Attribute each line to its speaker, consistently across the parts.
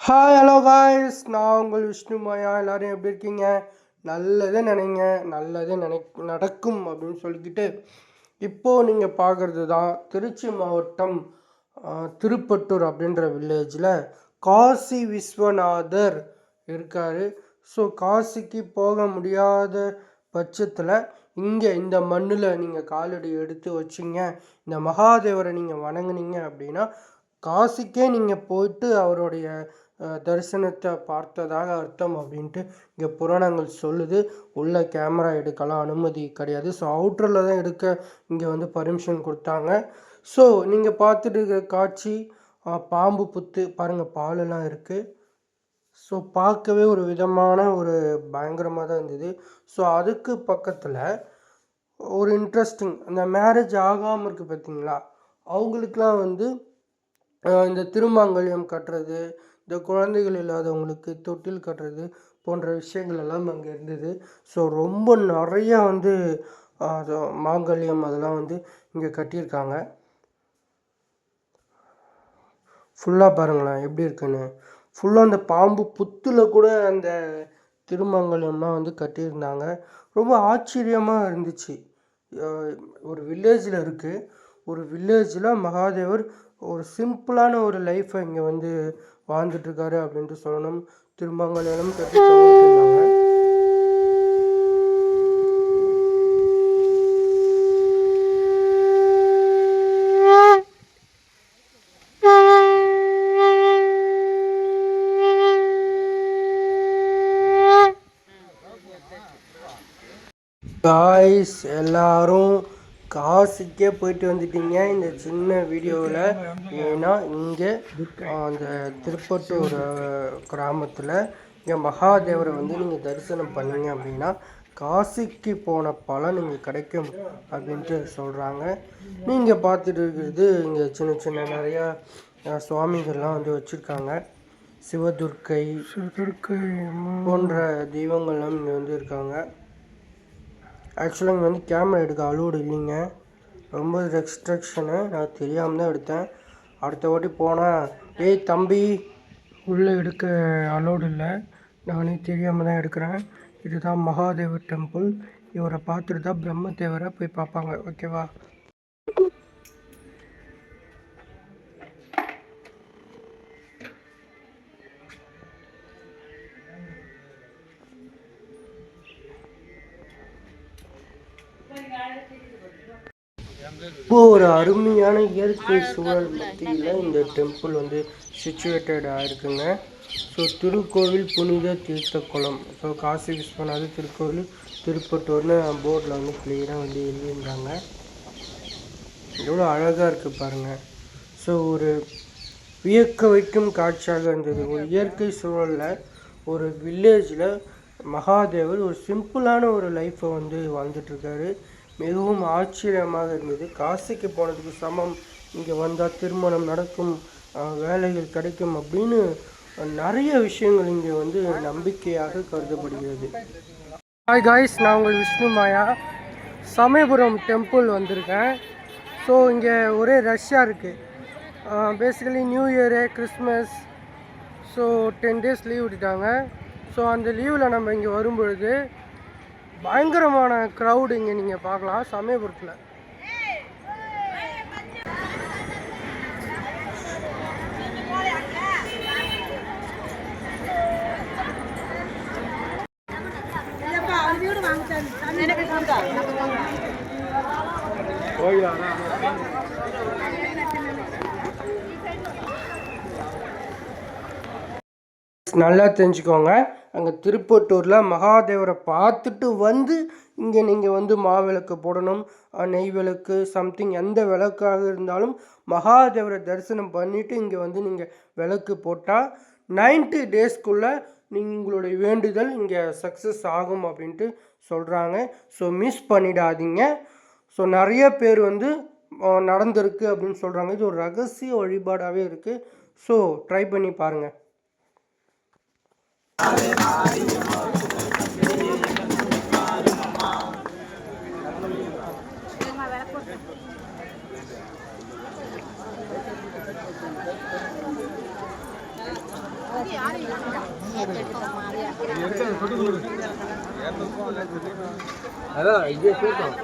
Speaker 1: Hi hello guys, நான் உங்கள் விஷ்ணு மாயா. எல்லோரும் எப்படி இருக்கீங்க? நல்லதே நினைங்க, நல்லதே நடக்கும் அப்படின்னு சொல்லிக்கிட்டு இப்போது நீங்கள் பார்க்குறது தான் திருச்சி மாவட்டம் திருப்பட்டூர் அப்படின்ற வில்லேஜில் காசி விஸ்வநாதர் இருக்கார். ஸோ காசிக்கு போக முடியாத பட்சத்தில் இங்கே இந்த மண்ணில் நீங்கள் காலடி எடுத்து வச்சிங்க, இந்த மகாதேவரை நீங்கள் வணங்குனீங்க அப்படின்னா காசிக்கே நீங்கள் போயிட்டு அவருடைய தரிசனத்தை பார்த்ததாக அர்த்தம் அப்படின்ட்டு இங்கே புராணங்கள் சொல்லுது. உள்ள கேமரா எடுக்கலாம் அனுமதி கிடையாது. ஸோ அவுட்டரில் தான் எடுக்க இங்கே வந்து பர்மிஷன் கொடுத்தாங்க. ஸோ நீங்கள் பார்த்துட்டு இருக்கிற காட்சி பாம்பு புத்து பாருங்கள், பாலெல்லாம் இருக்குது. ஸோ பார்க்கவே ஒரு விதமான ஒரு பயங்கரமாக தான் இருந்தது. ஸோ அதுக்கு பக்கத்தில் ஒரு இன்ட்ரெஸ்டிங், அந்த மேரேஜ் ஆகாமல் இருக்குது பார்த்தீங்களா, அவங்களுக்கெலாம் வந்து இந்த திருமாங்கல்யம் கட்டுறது, இந்த குழந்தைகள் இல்லாதவங்களுக்கு தொட்டில் கட்டுறது போன்ற விஷயங்கள் எல்லாம் அங்கே இருந்தது. ஸோ ரொம்ப நிறையா வந்து அது மாங்கல்யம் அதெல்லாம் வந்து இங்கே கட்டியிருக்காங்க. ஃபுல்லாக பாருங்களேன் எப்படி இருக்குன்னு. ஃபுல்லாக அந்த பாம்பு புத்தில் கூட அந்த திருமங்கல்யம்லாம் வந்து கட்டியிருந்தாங்க. ரொம்ப ஆச்சரியமாக இருந்துச்சு. ஒரு வில்லேஜில் இருக்குது, ஒரு வில்லேஜில் மகாதேவர் ஒரு சிம்பிளான ஒரு லைஃப்பை இங்கே வந்து வாழ்ந்துட்டுருக்காரு அப்படின்ட்டு சொல்லணும். திருமங்கலம் கட்டி தங்கியிருந்தாங்க. காய்ஸ், எல்லாரும் காசிக்கே போயிட்டு வந்துட்டீங்க இந்த சின்ன வீடியோவில். ஏன்னா இங்கே அந்த திருப்பட்டூர் கிராமத்தில் இங்கே மகாதேவரை வந்து நீங்கள் தரிசனம் பண்ணீங்க அப்படின்னா காசிக்கு போன பலன் இங்கே கிடைக்கும் அப்படின்ட்டு சொல்கிறாங்க. நீங்கள் பார்த்துட்டு இருக்கிறது இங்கே சின்ன சின்ன நிறையா சுவாமிகள்லாம் வந்து வச்சுருக்காங்க. சிவதுர்க்கை போன்ற தெய்வங்கள்லாம் இங்கே வந்து இருக்காங்க. ஆக்சுவலாக இங்கே வந்து கேமரா எடுக்க அலோடு இல்லைங்க, ரொம்ப ரெஸ்ட்ரிக்ஷனு. நான் தெரியாமல் தான் எடுத்தேன். அடுத்த வாட்டி போனால் ஏய் தம்பி உள்ளே எடுக்க அலோடு இல்லை, நானே தெரியாமல் தான் எடுக்கிறேன். இதுதான் மகாதேவர் டெம்பிள். இவரை பார்த்துட்டு தான் பிரம்மதேவரை போய் பார்ப்பாங்க, ஓகேவா? இப்போ ஒரு அருமையான இயற்கை சூழல் மத்தியில் இந்த டெம்பிள் வந்து சிச்சுவேட்டட் ஆகிருக்குங்க. ஸோ திருக்கோவில் புனித தீர்த்த குளம், ஸோ காசி விஸ்வநாதர் திருக்கோவில் திருப்பட்டூர்னு போர்டில் வந்து கிளியராக வந்து எழுதியிருந்தாங்க. எவ்வளோ அழகாக இருக்குது பாருங்கள். ஸோ ஒரு வியக்க வைக்கும் காட்சியாக இருந்தது. ஒரு இயற்கை சூழலில் ஒரு வில்லேஜில் மகாதேவர் ஒரு சிம்பிளான ஒரு லைஃப்பை வந்து வாழ்ந்துட்டுருக்காரு. மிகவும் ஆச்சரியமாக இருந்தது. காசிக்கு போனதுக்கு சமம், இங்கே வந்தால் திருமணம் நடக்கும், வேலைகள் கிடைக்கும் அப்படின்னு நிறைய விஷயங்கள் இங்கே வந்து நம்பிக்கையாக கருதப்படுகிறது. ஹாய் காய்ஸ், நான் உங்கள் விஷ்ணு மாயா. சமயபுரம் டெம்பிள் வந்திருக்கேன். ஸோ இங்கே ஒரே ரஷ்ஷாக இருக்குது. Basically new year, Christmas, so 10 days leave விட்டுட்டாங்க. ஸோ அந்த லீவில் நம்ம இங்கே வரும்பொழுது பயங்கரமான க்ரௌடு இங்கே நீங்கள் பார்க்கலாம் சமயபுரத்தில். நல்லா தெரிஞ்சுக்கோங்க, அங்கே திருப்பட்டூரில் மகாதேவரை பார்த்துட்டு வந்து இங்கே நீங்கள் வந்து மாவிளக்கு போடணும், நெய் விளக்கு, சம்திங் எந்த விளக்காக இருந்தாலும் மகாதேவரை தரிசனம் பண்ணிவிட்டு இங்கே வந்து நீங்கள் விளக்கு போட்டால் 90 daysக்குள்ளே உங்களுடைய வேண்டுதல் இங்கே சக்ஸஸ் ஆகும் அப்படின்ட்டு சொல்கிறாங்க. ஸோ மிஸ் பண்ணிடாதீங்க. ஸோ நிறைய பேர் வந்து நடந்திருக்கு அப்படின்னு சொல்கிறாங்க. இது ஒரு ரகசிய வழிபாடாகவே இருக்குது. ஸோ ட்ரை பண்ணி பாருங்கள். அதான் இங்கே கேட்டோம்.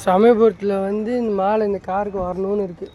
Speaker 1: சமயபுரத்தில் வந்து இந்த மாலை இந்த காருக்கு வரணும்னு இருக்குது.